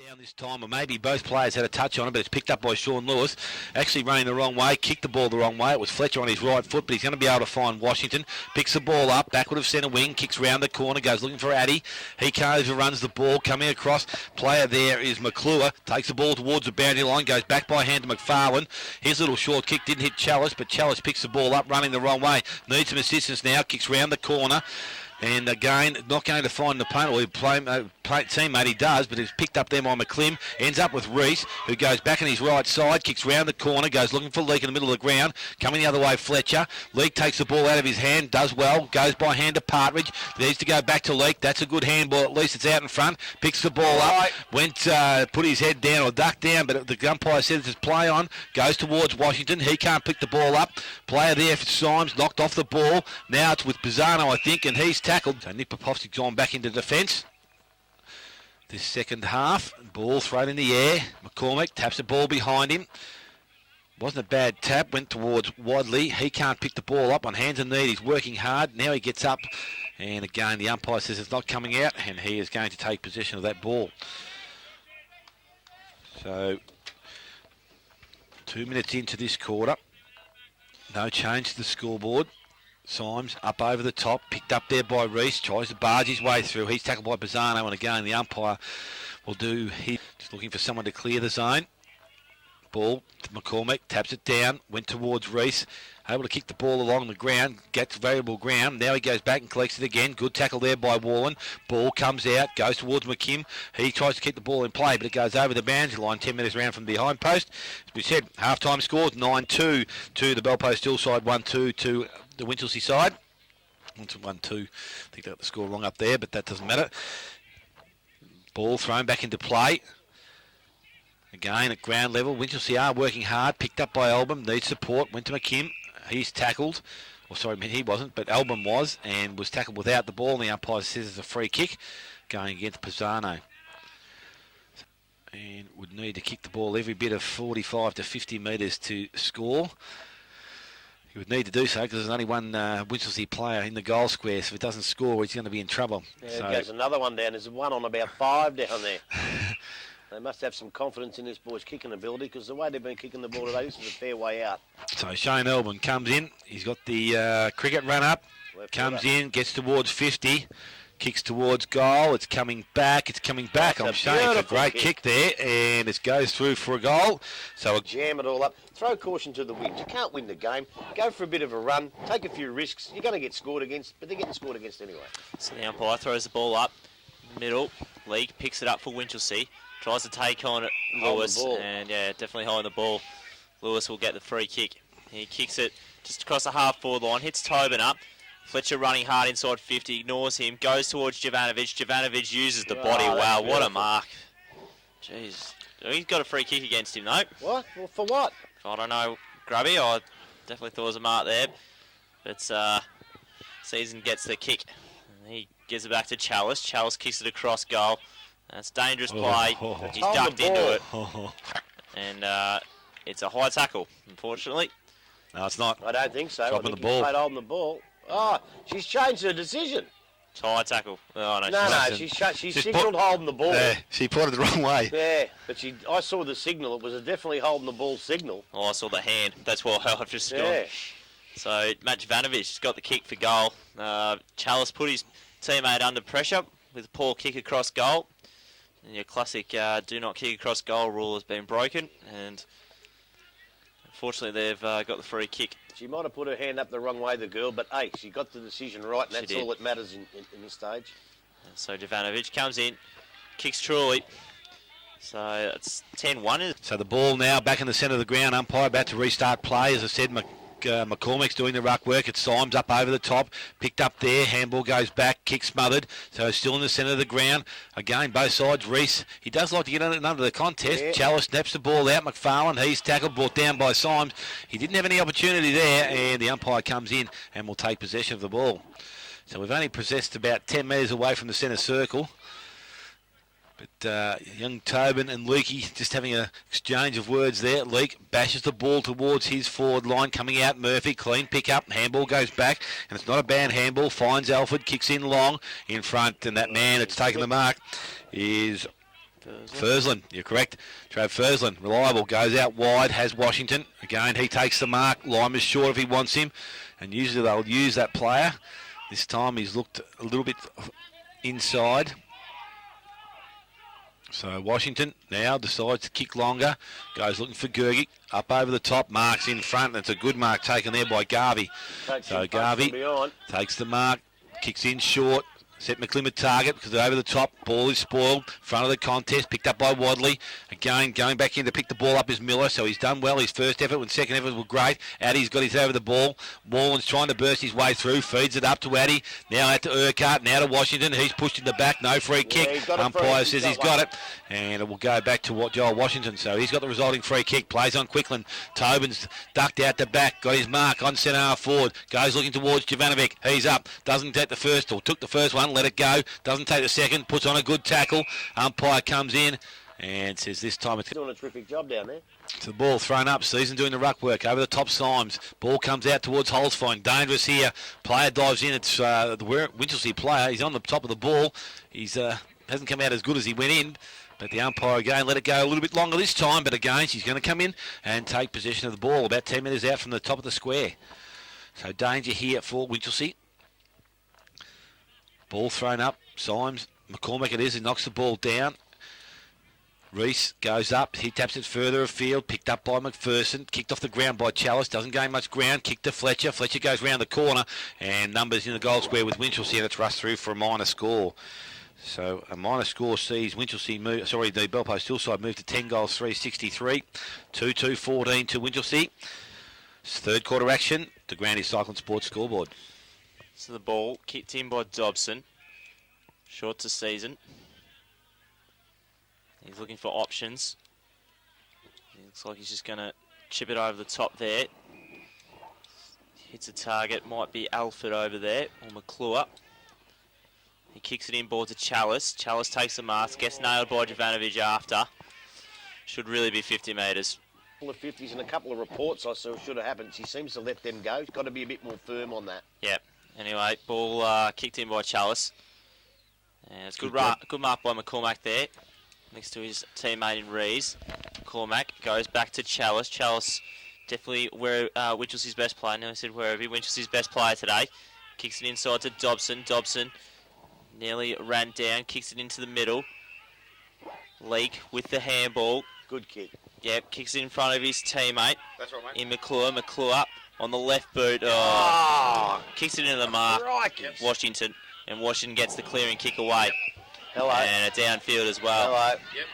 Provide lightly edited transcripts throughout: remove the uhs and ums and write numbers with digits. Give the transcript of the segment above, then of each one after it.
Down this time, or maybe both players had a touch on it, but it's picked up by Sean Lewis. Actually running the wrong way, kicked the ball the wrong way. It was Fletcher on his right foot, but he's going to be able to find Washington. Picks the ball up, backward of centre wing, kicks round the corner, goes looking for Addy. He overruns the ball, coming across. Player there is McClure, takes the ball towards the boundary line, goes back by hand to McFarlane. His little short kick didn't hit Chalice, but Chalice picks the ball up, running the wrong way. Needs some assistance now, kicks round the corner. And again, not going to find the opponent, or teammate he does, but it's picked up there by McClim. Ends up with Reese, who goes back on his right side, kicks round the corner, goes looking for Leake in the middle of the ground. Coming the other way, Fletcher. Leake takes the ball out of his hand, does well, goes by hand to Partridge. Needs to go back to Leake. That's a good handball, at least it's out in front. Picks the ball up, put his head down or ducked down, but the umpire says it's play on. Goes towards Washington. He can't pick the ball up. Player there for Symes, knocked off the ball. Now it's with Pisano, I think, and he's tackled. So Nick Popovsky's gone back into defence. This second half, ball thrown in the air. McCormick taps the ball behind him. Wasn't a bad tap, went towards Wadley. He can't pick the ball up on hands and knees. He's working hard. Now he gets up, and again the umpire says it's not coming out, and he is going to take possession of that ball. So 2 minutes into this quarter. No change to the scoreboard. Symes up over the top, picked up there by Reese, tries to barge his way through. He's tackled by Pisano, and again the umpire will do his, just looking for someone to clear the zone. Ball to McCormick, taps it down, went towards Reese, able to kick the ball along the ground, gets variable ground. Now he goes back and collects it again. Good tackle there by Wallen. Ball comes out, goes towards McKim. He tries to keep the ball in play, but it goes over the boundary line 10 metres round from the behind post. As we said, half-time scores 9-2 to the Belpost Hill side, 1-2 to the Winchelsea side. 1-2. I think they got the score wrong up there, but that doesn't matter. Ball thrown back into play. Again at ground level, Winchelsea are working hard. Picked up by Album, needs support. Went to McKim. He's tackled. Well, sorry, he wasn't, but Album was, and was tackled without the ball. And the umpire says it's a free kick going against Pisano. And would need to kick the ball every bit of 45 to 50 metres to score. He would need to do so because there's only one Winchelsea player in the goal square, so if it doesn't score, he's going to be in trouble. Yeah, so there's another one down. There's one on about 5 down there. They must have some confidence in this boy's kicking ability, because the way they've been kicking the ball today, this is a fair way out. So Shane Elbin comes in. He's got the cricket run up. Comes in, gets towards 50. Kicks towards goal. It's coming back. It's coming back. That's I'm showing it's a great kick there, and it goes through for a goal. So jam it all up. Throw caution to the wind. You can't win the game. Go for a bit of a run. Take a few risks. You're going to get scored against, but they're getting scored against anyway. So the umpire throws the ball up, middle. League picks it up for Winchelsea. Tries to take on it, Lewis, and yeah, definitely holding the ball. Lewis will get the free kick. He kicks it just across the half-forward line, hits Tobin up. Fletcher running hard inside 50, ignores him, goes towards Jovanovic. Jovanovic uses the body. Wow, what a mark. Jeez. He's got a free kick against him, though. What? Well, for what? I don't know, Grubby. I definitely thought it was a mark there. But Season gets the kick. And he gives it back to Chalice. Chalice kicks it across goal. That's dangerous play. He's ducked into it. And it's a high tackle, unfortunately. No, it's not. I don't think so. Dropping the ball. Holding the ball. Oh, she's changed her decision. It's high tackle. Oh, no, she signalled holding the ball. Yeah, she put it the wrong way. Yeah, but I saw the signal. It was a definitely holding the ball signal. Oh, I saw the hand. That's why I've just gone. So Matt Jovanovic has got the kick for goal. Chalice put his teammate under pressure with a poor kick across goal. And your classic do not kick across goal rule has been broken, and unfortunately they've got the free kick. She might have put her hand up the wrong way, the girl, but hey, she got the decision right, and that's all that matters in this stage. So Jovanovic comes in, kicks truly. So it's 10-1. So the ball now back in the centre of the ground. Umpire about to restart play. As I said, McCormick's doing the ruck work. It's Symes up over the top. Picked up there. Handball goes back. Kick smothered. So still in the centre of the ground. Again, both sides. Reese, he does like to get under the contest. Yeah. Chalice snaps the ball out. McFarlane, he's tackled, brought down by Symes. He didn't have any opportunity there, and the umpire comes in and will take possession of the ball. So we've only possessed about 10 metres away from the centre circle. But young Tobin and Leakey just having an exchange of words there. Leake bashes the ball towards his forward line. Coming out, Murphy. Clean pick up. Handball goes back. And it's not a bad handball. Finds Alfred. Kicks in long in front. And that man that's taken the mark is Fursland, you're correct. Trav Fursland, reliable, goes out wide, has Washington. Again, he takes the mark. Limer's short if he wants him. And usually they'll use that player. This time he's looked a little bit inside. So Washington now decides to kick longer. Goes looking for Gergic. Up over the top. Mark's in front. That's a good mark taken there by Garvey. So Garvey takes the mark. Kicks in short. Set McClim target because they're over the top. Ball is spoiled. Front of the contest. Picked up by Wadley. Again, going back in to pick the ball up is Miller. So he's done well. His first effort and second effort were great. Addy's got his over the ball. Moreland's trying to burst his way through. Feeds it up to Addy. Now out to Urquhart. Now to Washington. He's pushed in the back. No free kick. Umpire says he's got it. And it will go back to Joel Washington. So he's got the resulting free kick. Plays on Quickland. Tobin's ducked out the back. Got his mark on centre half forward. Goes looking towards Jovanovic. He's up. Doesn't take the first or took the first one. Let it go. Doesn't take the second. Puts on a good tackle. Umpire comes in and says this time it's doing a terrific job down there. To the ball thrown up. Season doing the ruck work over the top. Symes. Ball comes out towards Holzfein. Dangerous here. Player dives in. It's the Winchelsea player. He's on the top of the ball. He's hasn't come out as good as he went in. But the umpire again let it go a little bit longer this time. But again, she's going to come in and take possession of the ball. About 10 metres out from the top of the square. So danger here for Winchelsea. Ball thrown up. Symes. McCormack it is. He knocks the ball down. Reese goes up. He taps it further afield. Picked up by McPherson. Kicked off the ground by Chalice. Doesn't gain much ground. Kicked to Fletcher. Fletcher goes round the corner. And numbers in the goal square with Winchelsea. And it's rushed through for a minor score. So a minor score sees Winchelsea move. Sorry, the Belpost Hillside move to 10 goals, 363. 2-2-14 to Winchelsea. It's third quarter action. The Grandy Cycling Sports scoreboard. So the ball kicked in by Dobson. Short to Season. He's looking for options. He looks like he's just going to chip it over the top there. Hits a target. Might be Alford over there or McClure. He kicks it in ball to Chalice. Chalice takes the mask. Gets nailed by Jovanovic after. Should really be 50 metres. A couple of 50s and a couple of reports I saw should have happened. She seems to let them go. He's got to be a bit more firm on that. Yeah. Anyway, ball kicked in by Chalice. And it's good mark by McCormack there. Next to his teammate in Rees. McCormack goes back to Chalice. Chalice definitely where Winchelsea's best player. Now I said wherever Winchelsea's best player today. Kicks it inside to Dobson. Dobson nearly ran down. Kicks it into the middle. Leak with the handball. Good kick. Yep, kicks it in front of his teammate. That's right, mate. In McClure. McClure on the left boot. Kicks it into the mark. Crikey. Washington. And Washington gets the clearing kick away. Hello. And a downfield as well. Hello. Yep.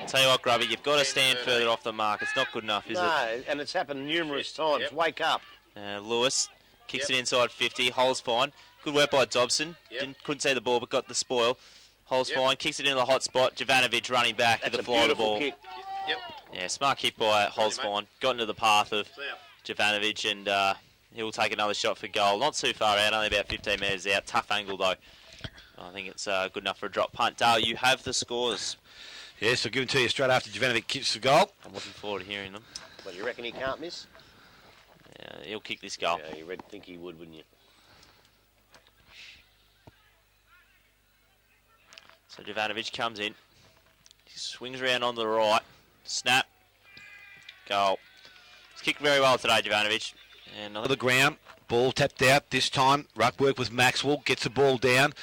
I'll tell you what, Grubby, you've got to stand further off the mark. It's not good enough, is it? No, and it's happened numerous times. Yep. Wake up. Lewis kicks it inside 50. Hole's fine. Good work by Dobson. Yep. Couldn't see the ball, but got the spoil. Hole's fine. Kicks it into the hot spot. Jovanovic running back That's to the a fly of the beautiful ball. kick. Yep. Yeah, smart kick by Hole's fine. Got into the path of Jovanovic, and he'll take another shot for goal. Not too far out, only about 15 metres out. Tough angle, though. I think it's good enough for a drop punt. Dale, you have the scores. Yes, I'll give them to you straight after Jovanovic kicks the goal. I'm looking forward to hearing them. But you reckon he can't miss? Yeah, he'll kick this goal. Yeah, you'd think he would, wouldn't you? So Jovanovic comes in. He swings around on the right. Snap. Goal. He's kicked very well today, Jovanovic. And On the ground, ball tapped out this time. Ruck work with Maxwell, gets the ball down.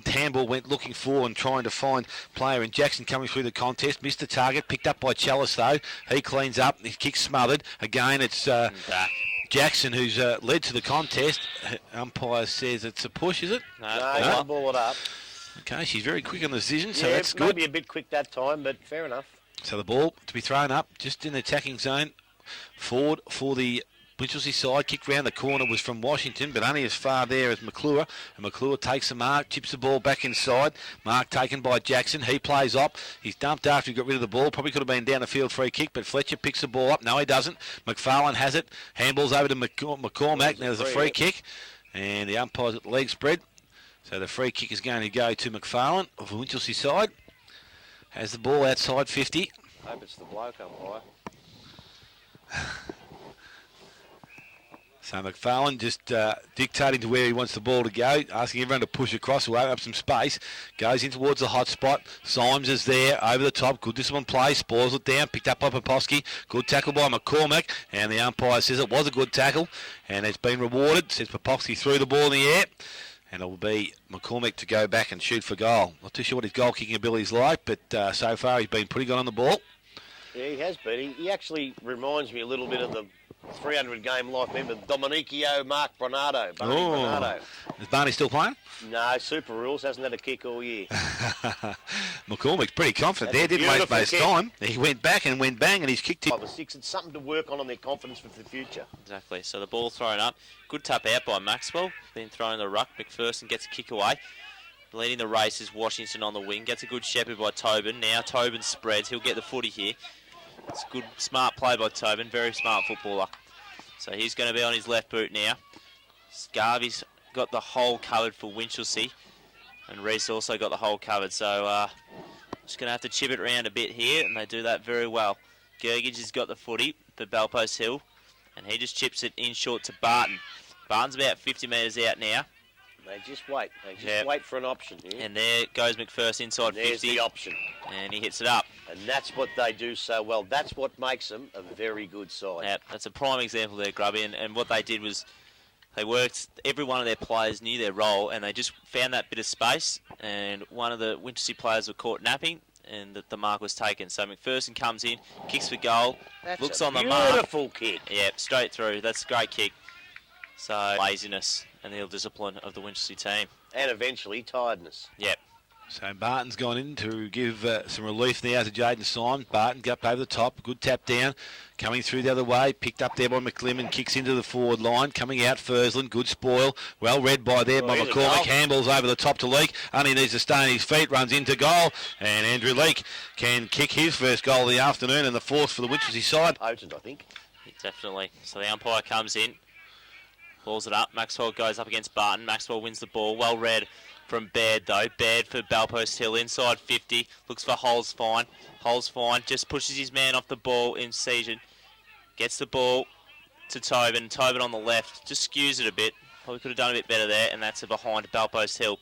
Handball went looking for and trying to find player in Jackson coming through the contest. Missed the target, picked up by Chalice though. He cleans up, his kick's smothered. Again, it's back. Jackson who's led to the contest. Umpire says it's a push, is it? No, he'll ball it up. Okay, she's very quick on the decision, so yeah, that's good. Maybe a bit quick that time, but fair enough. So the ball to be thrown up just in the attacking zone. Forward for the Winchelsea side. Kicked round the corner was from Washington, but only as far there as McClure. And McClure takes the mark, chips the ball back inside. Mark taken by Jackson. He plays up. He's dumped after he got rid of the ball. Probably could have been down the field free kick, but Fletcher picks the ball up. No, he doesn't. McFarlane has it. Handballs over to McCormack. Now there's a free kick. And the umpire's at the leg spread. So the free kick is going to go to McFarlane of the Winchelsea side. Has the ball outside 50. Hope it's the bloke umpire. So McFarlane just dictating to where he wants the ball to go, asking everyone to push across to open up some space. Goes in towards the hot spot. Symes is there over the top. Good disciplined play. Spoils it down. Picked up by Popovsky. Good tackle by McCormick. And the umpire says it was a good tackle. And it's been rewarded. Says Popovsky threw the ball in the air. And it will be McCormick to go back and shoot for goal. Not too sure what his goal-kicking ability is like, but so far he's been pretty good on the ball. Yeah, he has been. He actually reminds me a little bit of the 300 game life member, Dominicio Mark Bernardo. Bernardo. Is Barney still playing? No, Super Rules hasn't had a kick all year. McCormick's pretty confident there. Didn't waste most time. He went back and went bang and he's kicked it. 5 or 6. It's something to work on their confidence for the future. Exactly. So the ball thrown up. Good tap out by Maxwell. Then thrown the ruck. McPherson gets a kick away. Leading the race is Washington on the wing. Gets a good shepherd by Tobin. Now Tobin spreads. He'll get the footy here. It's a good, smart play by Tobin. Very smart footballer. So he's going to be on his left boot now. Scarvy's got the hole covered for Winchelsea. And Reese also got the hole covered. So just going to have to chip it around a bit here. And they do that very well. Gergich has got the footy for Balpost Hill. And he just chips it in short to Barton. Barton's about 50 metres out now. They just wait. They just wait for an option here. And there goes McPherson inside 50. There's the option. And he hits it up. And that's what they do so well. That's what makes them a very good side. Yeah, that's a prime example there, Grubby. And what they did was they worked, every one of their players knew their role, and they just found that bit of space. And one of the Winchelsea players were caught napping, and the mark was taken. So McPherson comes in, kicks for goal, looks on the mark. Beautiful kick. Yeah, straight through. That's a great kick. So laziness and the ill discipline of the Winchelsea team. And eventually tiredness. Yep. So Barton's gone in to give some relief now to Jaden Symes. Barton got up over the top, good tap down, coming through the other way, picked up there by McClimmon, kicks into the forward line, coming out Fursland, good spoil, well read by there by McCormick. Handballs over the top to Leake, only needs to stay on his feet, runs into goal, and Andrew Leake can kick his first goal of the afternoon and the fourth for the Winchelsea side. Potent, I think. Definitely. So the umpire comes in, balls it up. Maxwell goes up against Barton. Maxwell wins the ball. Well read from Baird, though. Baird for Balpost Hill. Inside 50. Looks for Holes fine. Holes fine. Just pushes his man off the ball in season. Gets the ball to Tobin. Tobin on the left. Just skews it a bit. Probably could have done a bit better there. And that's a behind Balpost Hill.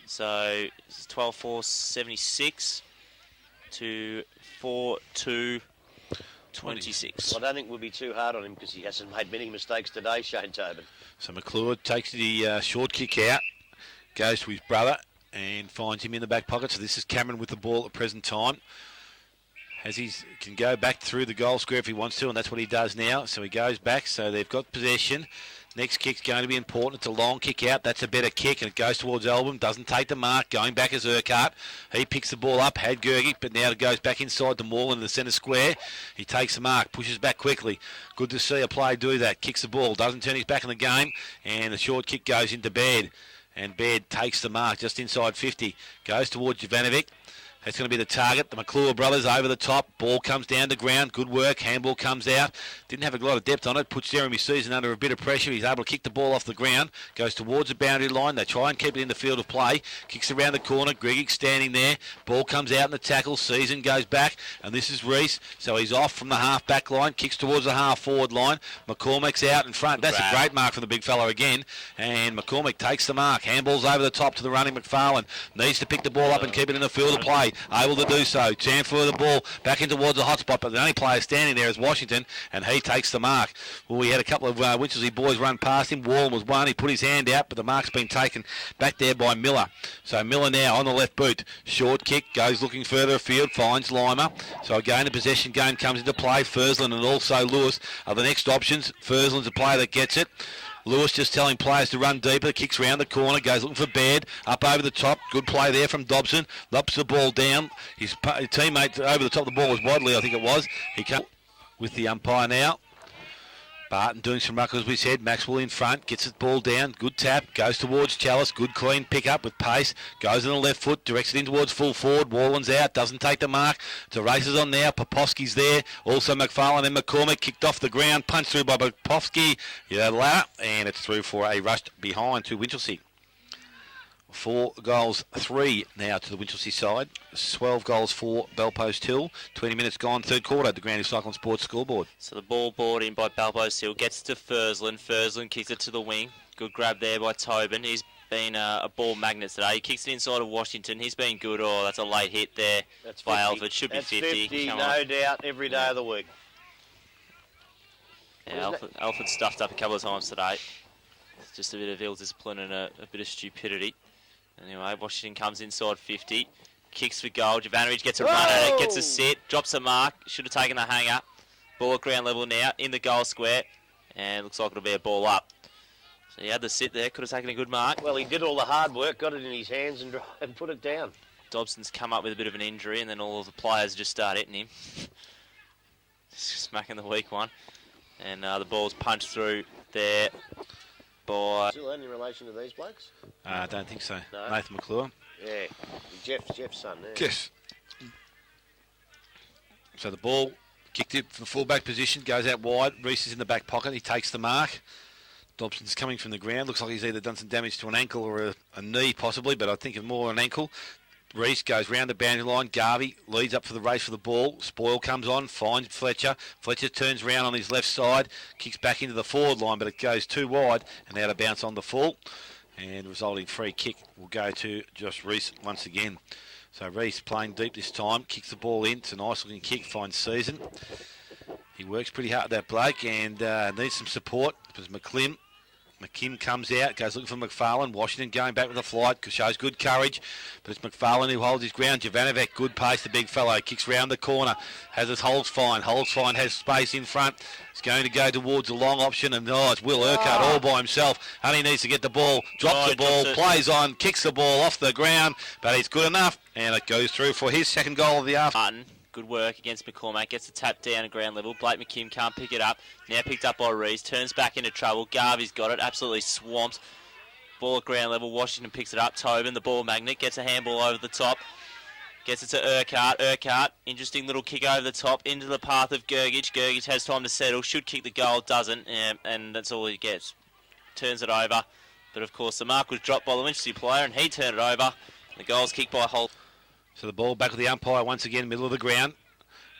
So it's 12-4-76 to 4-2. 26. Well, I don't think we'll be too hard on him because he hasn't made many mistakes today, Shane Tobin. So McClure takes the short kick out, goes to his brother and finds him in the back pocket. So this is Cameron with the ball at the present time. Can go back through the goal square if he wants to, and that's what he does now. So he goes back, so they've got possession. Next kick's going to be important. It's a long kick out. That's a better kick, and it goes towards Elbum. Doesn't take the mark. Going back is Urquhart. He picks the ball up. Had Gergich, but now it goes back inside the Maul in the centre square. He takes the mark. Pushes back quickly. Good to see a player do that. Kicks the ball. Doesn't turn his back in the game, and the short kick goes into Baird. And Baird takes the mark just inside 50. Goes towards Jovanovic. That's going to be the target. The McClure brothers over the top. Ball comes down to ground. Good work. Handball comes out. Didn't have a lot of depth on it. Puts Jeremy Season under a bit of pressure. He's able to kick the ball off the ground. Goes towards the boundary line. They try and keep it in the field of play. Kicks around the corner. Gregic standing there. Ball comes out in the tackle. Season goes back. And this is Reese. So he's off from the half back line. Kicks towards the half forward line. McCormick's out in front. That's a great mark from the big fella again. And McCormick takes the mark. Handball's over the top to the running McFarlane. Needs to pick the ball up and keep it in the field of play. Able to do so. Transfer the ball back in towards the hot spot, but the only player standing there is Washington, and he takes the mark. Well, we had a couple of Winchelsea boys run past him. Wallen was one. He put his hand out, but the mark's been taken back there by Miller. So Miller now on the left boot. Short kick, goes looking further afield, finds Lima. So again, a possession game comes into play. Fursland and also Lewis are the next options. Fursland's a player that gets it. Lewis just telling players to run deeper, kicks round the corner, goes looking for Baird, up over the top, good play there from Dobson, lops the ball down, his teammate over the top of the ball was Wadley, I think it was. He comes with the umpire now. Barton doing some ruck, as we said. Maxwell in front, gets the ball down, good tap, goes towards Chalice, good clean pick up with pace, goes on the left foot, directs it in towards full forward. Wallen's out, doesn't take the mark. To races on now, Popovsky's there, also McFarlane and McCormick, kicked off the ground, punched through by Popovsky, and it's through for a rush behind to Winchelsea. 4 goals, 3 now to the Winchelsea side. 12 goals for Belpost Hill. 20 minutes gone, third quarter, the Granny Cyclone Sports scoreboard. So the ball brought in by Belpost Hill, gets to Fursland. Fursland kicks it to the wing. Good grab there by Tobin. He's been a ball magnet today. He kicks it inside of Washington. He's been good. Oh, that's a late hit there by Alfred. Should be 50. No doubt, every day of the week. Yeah, Alfred stuffed up a couple of times today. It's just a bit of ill discipline and a bit of stupidity. Anyway, Washington comes inside 50. Kicks for goal. Jovanovic gets a run at it, gets a sit, drops a mark. Should have taken the hanger. Ball at ground level now, in the goal square. And looks like it'll be a ball up. So he had the sit there, could have taken a good mark. Well, he did all the hard work, got it in his hands and put it down. Dobson's come up with a bit of an injury, and then all of the players just start hitting him. Smacking the weak one. And the ball's punched through there by... Still any relation to these blokes? I don't think so. No. Nathan McClure. Yeah, Jeff's son there. Yes. So the ball kicked it from full-back position, goes out wide. Reese is in the back pocket. He takes the mark. Dobson's coming from the ground. Looks like he's either done some damage to an ankle or a knee, possibly, but I think of more an ankle. Reese goes round the boundary line. Garvey leads up for the race for the ball. Spoil comes on, finds Fletcher. Fletcher turns round on his left side, kicks back into the forward line, but it goes too wide and out of bounce on the full. And resulting free kick will go to Josh Reese once again. So Reese playing deep this time, kicks the ball in. It's a nice looking kick, finds Season. He works pretty hard, that bloke, and needs some support because McKim comes out, goes looking for McFarlane. Washington going back with a flight, shows good courage, but it's McFarlane who holds his ground. Jovanovic, good pace, the big fellow, kicks round the corner, has his Holzfine. Holzfine has space in front. He's going to go towards a long option, and it's Will Urquhart all by himself. Only needs to get the ball, drops the ball, plays on, kicks the ball off the ground, but he's good enough, and it goes through for his second goal of the afternoon. Good work against McCormack. Gets the tap down at ground level. Blake McKim can't pick it up. Now picked up by Reese. Turns back into trouble. Garvey's got it. Absolutely swamped. Ball at ground level. Washington picks it up. Tobin, the ball magnet, gets a handball over the top. Gets it to Urquhart. Urquhart, interesting little kick over the top into the path of Gergich. Gergich has time to settle. Should kick the goal. Doesn't. And that's all he gets. Turns it over. But of course the mark was dropped by the Winchelsea player and he turned it over. The goal's kicked by Holt. So the ball back with the umpire once again, middle of the ground.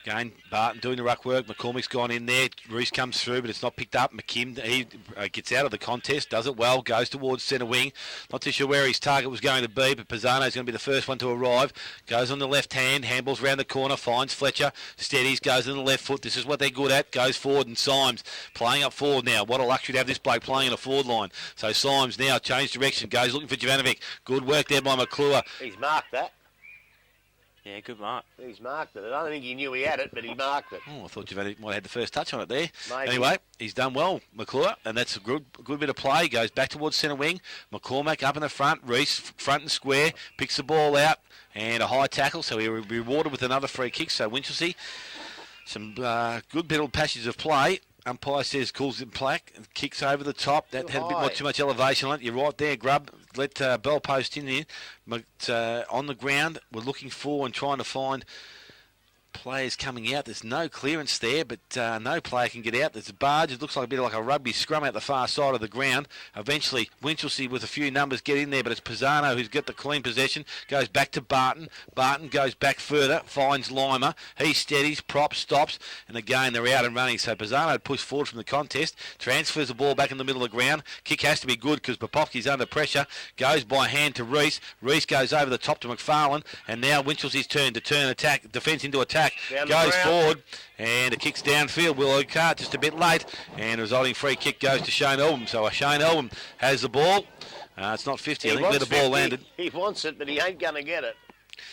Again, Barton doing the ruck work. McCormick's gone in there. Reese comes through, but it's not picked up. McKim, he gets out of the contest, does it well, goes towards centre wing. Not too sure where his target was going to be, but Pisano's going to be the first one to arrive. Goes on the left hand, handballs round the corner, finds Fletcher, steadies, goes on the left foot. This is what they're good at. Goes forward, and Symes playing up forward now. What a luxury to have this bloke playing in a forward line. So Symes now changed direction, goes looking for Jovanovic. Good work there by McClure. He's marked that. Yeah, good mark. He's marked it. I don't think he knew he had it, but he marked it. Oh, I thought Jovanovic might have had the first touch on it there. Maybe. Anyway, he's done well, McClure, and that's a good bit of play. Goes back towards centre wing. McCormack up in the front. Reese front and square. Picks the ball out and a high tackle, so he will be rewarded with another free kick. So Winchelsea, some good little passages of play. Umpire says calls it plaque and kicks over the top. That had a bit more too much elevation on it. You're right there, Grub. Let Bell post in here. But on the ground, we're looking for and trying to find players coming out. There's no clearance there, but no player can get out. There's a barge. It looks like a bit like a rugby scrum out the far side of the ground. Eventually, Winchelsea with a few numbers get in there, but it's Pisano who's got the clean possession. Goes back to Barton. Barton goes back further, finds Lima. He steadies, props, stops, and again they're out and running. So Pisano pushed forward from the contest, transfers the ball back in the middle of the ground. Kick has to be good because Popovski's under pressure. Goes by hand to Reese. Reese goes over the top to McFarlane, and now Winchelsea's turn to turn attack, defence into attack. Goes forward and it kicks downfield. Will O'Cart just a bit late, and the resulting free kick goes to Shane Elbum. So Shane Elbum has the ball. It's not 50, I think, where the ball landed. He wants it, but he ain't going to get it.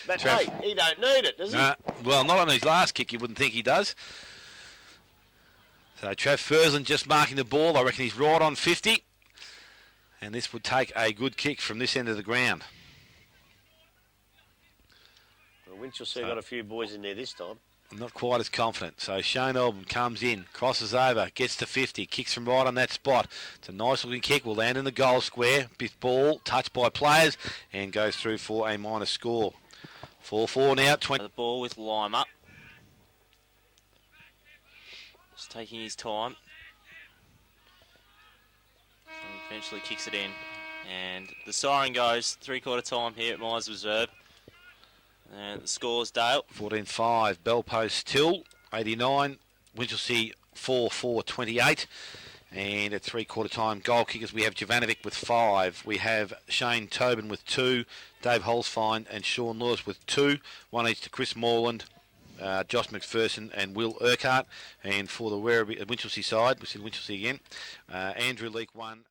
But hey, he don't need it, does he? Well, not on his last kick, you wouldn't think he does. So Trav Fursland just marking the ball. I reckon he's right on 50. And this would take a good kick from this end of the ground. Well, Winchelsea got a few boys in there this time. I'm not quite as confident. So Shane Elbum comes in, crosses over, gets to 50, kicks from right on that spot. It's a nice looking kick, will land in the goal square. Bit ball touched by players and goes through for a minor score. 4-4 now. 20. The ball with Lima. Just taking his time. And eventually kicks it in. And the siren goes 3/4 time here at Myers Reserve. And the scores, Dale. 14-5, Bell Post Till, 89, Winchelsea 4-4-28. And at 3/4 time, goal kickers, we have Jovanovic with 5. We have Shane Tobin with 2, Dave Holzfine and Sean Lewis with 2. 1 each to Chris Morland, Josh McPherson and Will Urquhart. And for the Winchelsea side, we said Winchelsea again, Andrew Leake 1.